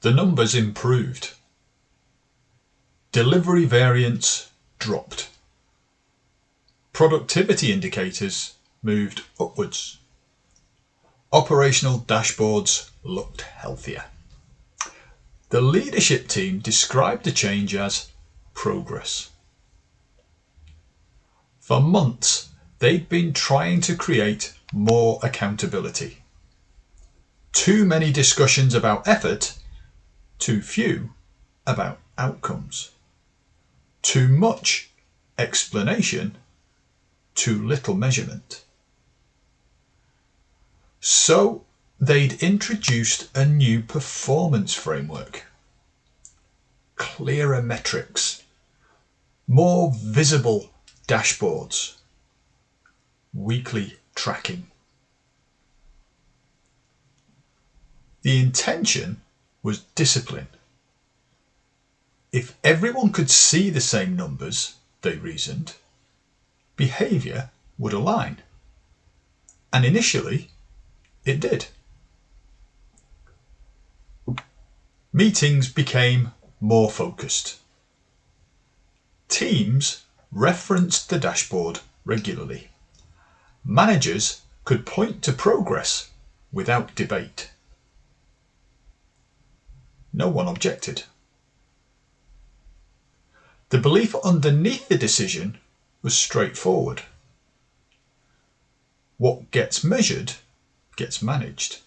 The numbers improved. Delivery variance dropped. Productivity indicators moved upwards. Operational dashboards looked healthier. The leadership team described the change as progress. For months, they'd been trying to create more accountability. Too many discussions about effort, too few about outcomes. Too much explanation, too little measurement. So they'd introduced a new performance framework. Clearer metrics, more visible dashboards, weekly tracking. The intention was discipline. If everyone could see the same numbers, they reasoned, behaviour would align. And initially, it did. Meetings became more focused. Teams referenced the dashboard regularly. Managers could point to progress without debate. No one objected. The belief underneath the decision was straightforward. What gets measured gets managed.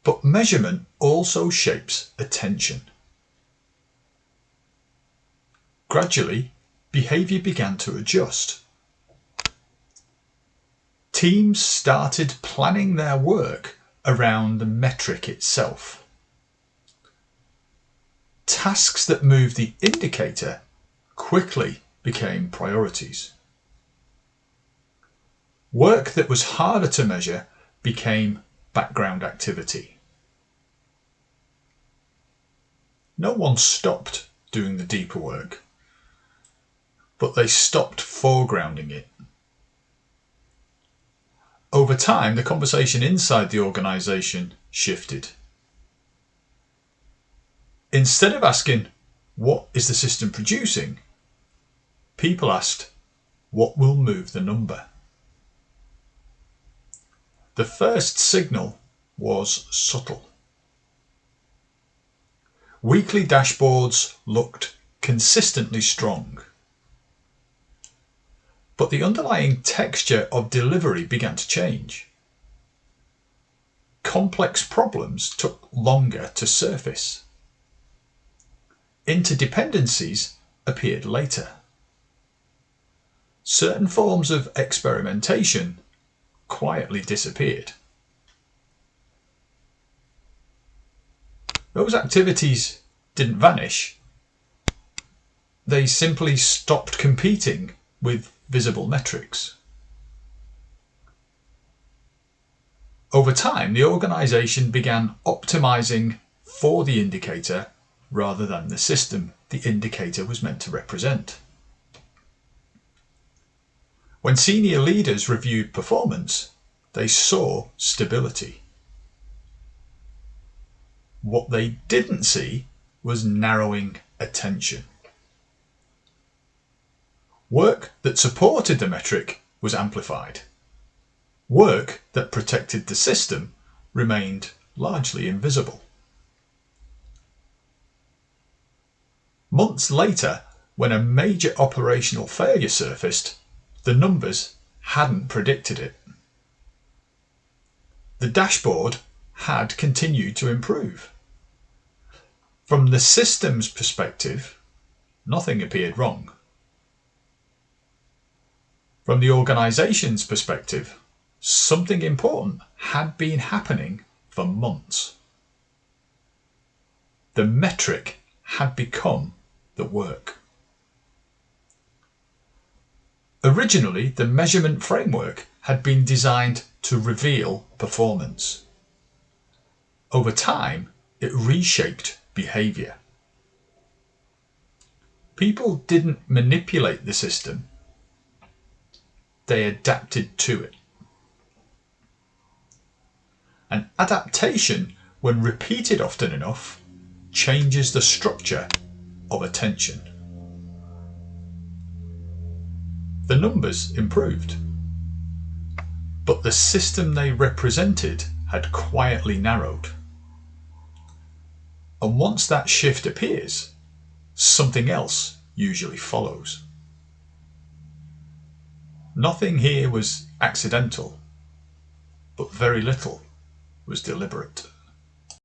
But measurement also shapes attention. Gradually, behaviour began to adjust. Teams started planning their work around the metric itself. Tasks that moved the indicator quickly became priorities. Work that was harder to measure became background activity. No one stopped doing the deeper work, but they stopped foregrounding it. Over time, the conversation inside the organisation shifted. Instead of asking, what is the system producing? People asked, what will move the number? The first signal was subtle. Weekly dashboards looked consistently strong. But the underlying texture of delivery began to change. Complex problems took longer to surface. Interdependencies appeared later. Certain forms of experimentation quietly disappeared. Those activities didn't vanish. They simply stopped competing with visible metrics. Over time, the organisation began optimising for the indicator rather than the system the indicator was meant to represent. When senior leaders reviewed performance, they saw stability. What they didn't see was narrowing attention. Work that supported the metric was amplified. Work that protected the system remained largely invisible. Months later, when a major operational failure surfaced, the numbers hadn't predicted it. The dashboard had continued to improve. From the system's perspective, nothing appeared wrong. From the organisation's perspective, something important had been happening for months. The metric had become the work. Originally, the measurement framework had been designed to reveal performance. Over time, it reshaped behaviour. People didn't manipulate the system, they adapted to it. And adaptation when repeated often enough, changes the structure of attention. The numbers improved, but the system they represented had quietly narrowed. And once that shift appears, something else usually follows. Nothing here was accidental, but very little was deliberate.